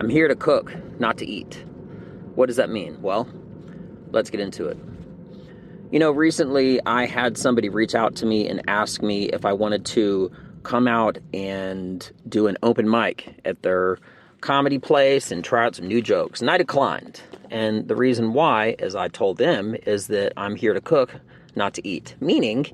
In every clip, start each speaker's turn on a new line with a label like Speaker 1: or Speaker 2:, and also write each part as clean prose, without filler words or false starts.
Speaker 1: I'm here to cook, not to eat. What does that mean? Well, let's get into it. Recently I had somebody reach out to me and ask me if I wanted to come out and do an open mic at their comedy place and try out some new jokes. And I declined. And the reason why, as I told them, is that I'm here to cook, not to eat. Meaning,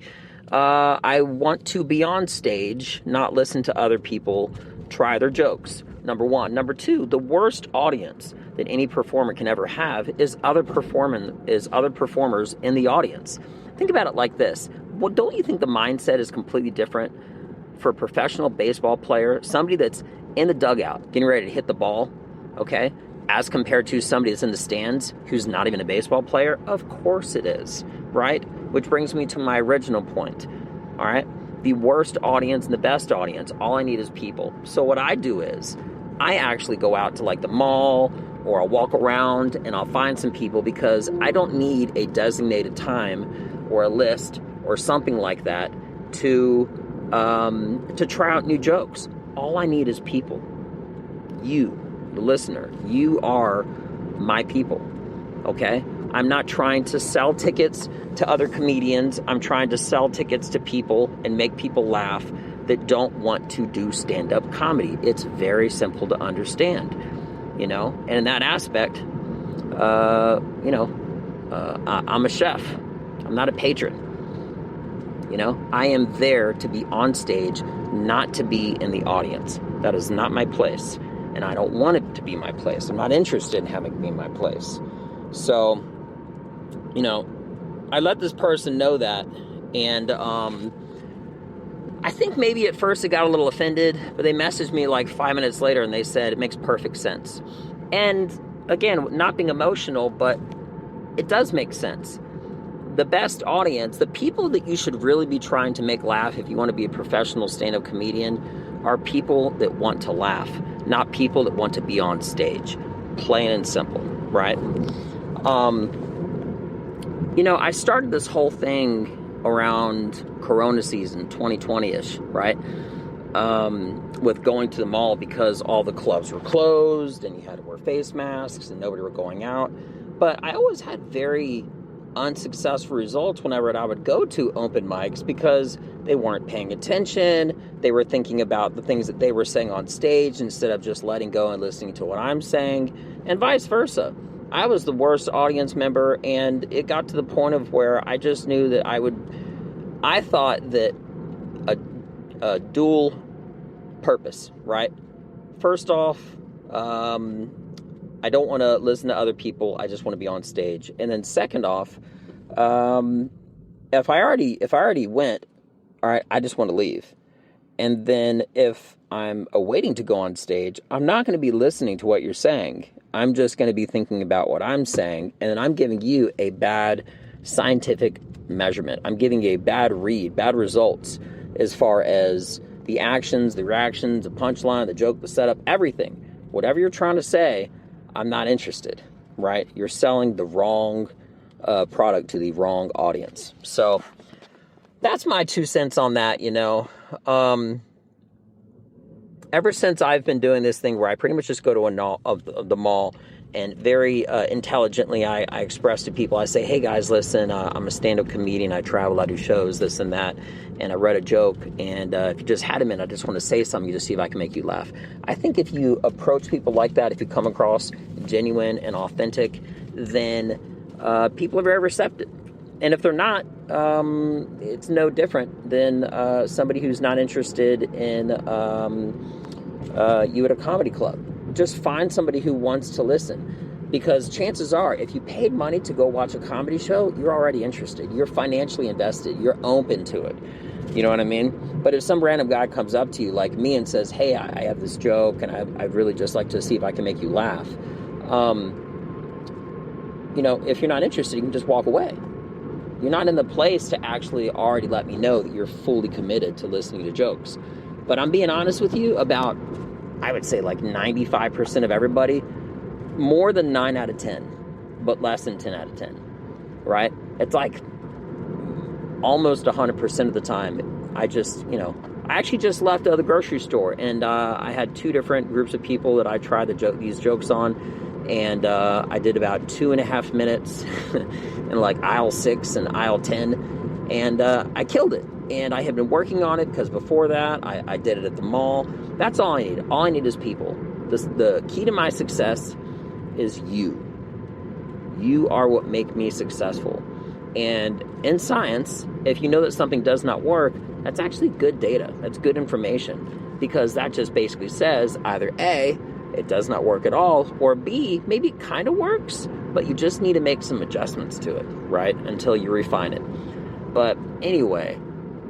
Speaker 1: I want to be on stage, not listen to other people try their jokes. Number one. Number two, the worst audience that any performer can ever have is other performers in the audience. Think about it like this. Well, don't you think the mindset is completely different for a professional baseball player, somebody that's in the dugout getting ready to hit the ball, okay, as compared to somebody that's in the stands who's not even a baseball player? Of course it is, right? Which brings me to my original point, all right? The worst audience and the best audience, all I need is people. So what I do is I actually go out to like the mall, or I'll walk around and I'll find some people, because I don't need a designated time or a list or something like that to try out new jokes. All I need is people. You, the listener, you are my people, okay? I'm not trying to sell tickets to other comedians. I'm trying to sell tickets to people and make people laugh that don't want to do stand-up comedy. It's very simple to understand, And in that aspect, I'm a chef. I'm not a patron. I am there to be on stage, not to be in the audience. That is not my place, and I don't want it to be my place. I'm not interested in having it be my place. So, I let this person know that, and I think maybe at first it got a little offended, but they messaged me like 5 minutes later and they said it makes perfect sense. And again, not being emotional, but it does make sense. The best audience, the people that you should really be trying to make laugh if you want to be a professional stand-up comedian, are people that want to laugh, not people that want to be on stage. Plain and simple, right? I started this whole thing around Corona season, 2020-ish, right? With going to the mall, because all the clubs were closed and you had to wear face masks and nobody were going out. But I always had very unsuccessful results whenever I would go to open mics, because they weren't paying attention. They were thinking about the things that they were saying on stage instead of just letting go and listening to what I'm saying, and vice versa. I was the worst audience member, and it got to the point of where I just knew that I thought that a dual purpose, right? First off, I don't want to listen to other people. I just want to be on stage. And then second off, if I already went, all right, I just want to leave. And then if I'm awaiting to go on stage, I'm not going to be listening to what you're saying. I'm just going to be thinking about what I'm saying, and then I'm giving you a bad scientific measurement. I'm giving you a bad read, bad results, as far as the actions, the reactions, the punchline, the joke, the setup, everything. Whatever you're trying to say, I'm not interested, right? You're selling the wrong product to the wrong audience. So that's my 2 cents on that, Ever since I've been doing this thing where I pretty much just go to the mall, and very intelligently I express to people, I say, hey guys, listen, I'm a stand-up comedian, I travel, I do shows, this and that, and I read a joke, and if you just had a minute, I just want to say something to see if I can make you laugh. I think if you approach people like that, if you come across genuine and authentic, then people are very receptive. And if they're not, it's no different than somebody who's not interested in you at a comedy club. Just find somebody who wants to listen, because chances are, if you paid money to go watch a comedy show, you're already interested. You're financially invested. You're open to it. You know what I mean? But if some random guy comes up to you like me and says, hey, I have this joke and I'd really just like to see if I can make you laugh, if you're not interested, you can just walk away. You're not in the place to actually already let me know that you're fully committed to listening to jokes. But I'm being honest with you about, I would say like 95% of everybody, more than 9 out of 10, but less than 10 out of 10, right? It's like almost 100% of the time, I just, I actually just left the grocery store, and I had two different groups of people that I tried these jokes on, and I did about 2.5 minutes in like aisle 6 and aisle 10, and I killed it. And I had been working on it because before that I did it at the mall. That's all I need. All I need is people. The key to my success is you. You are what make me successful. And in science, if you know that something does not work, that's actually good data. That's good information, because that just basically says either A, it does not work at all, or B, maybe it kind of works, but you just need to make some adjustments to it, right? Until you refine it. But anyway,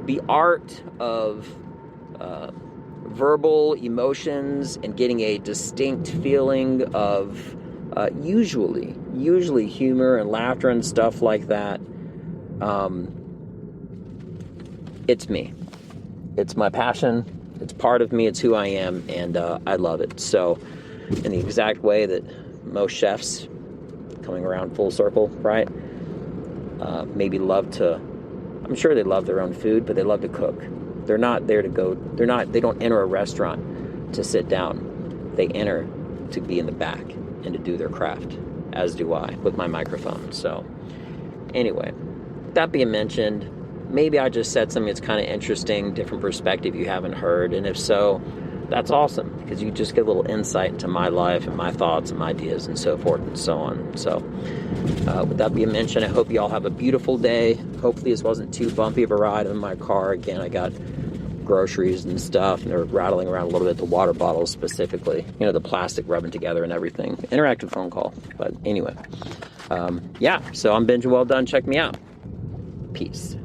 Speaker 1: the art of verbal emotions and getting a distinct feeling of usually humor and laughter and stuff like that. It's me. It's my passion. It's part of me. It's who I am, and I love it. So, in the exact way that most chefs, coming around full circle, right? Maybe love to. I'm sure they love their own food, but they love to cook. They're not there to go. They don't enter a restaurant to sit down. They enter to be in the back and to do their craft, as do I with my microphone. So, anyway, that being mentioned, maybe I just said something that's kind of interesting, different perspective you haven't heard, and if so, that's awesome, because you just get a little insight into my life and my thoughts and my ideas and so forth and so on. So, with that being mentioned, I hope you all have a beautiful day. Hopefully this wasn't too bumpy of a ride in my car. Again, I got groceries and stuff, and they're rattling around a little bit, the water bottles specifically, the plastic rubbing together and everything. Interactive phone call. But anyway, yeah, so I'm Benja Welldone. Check me out. Peace.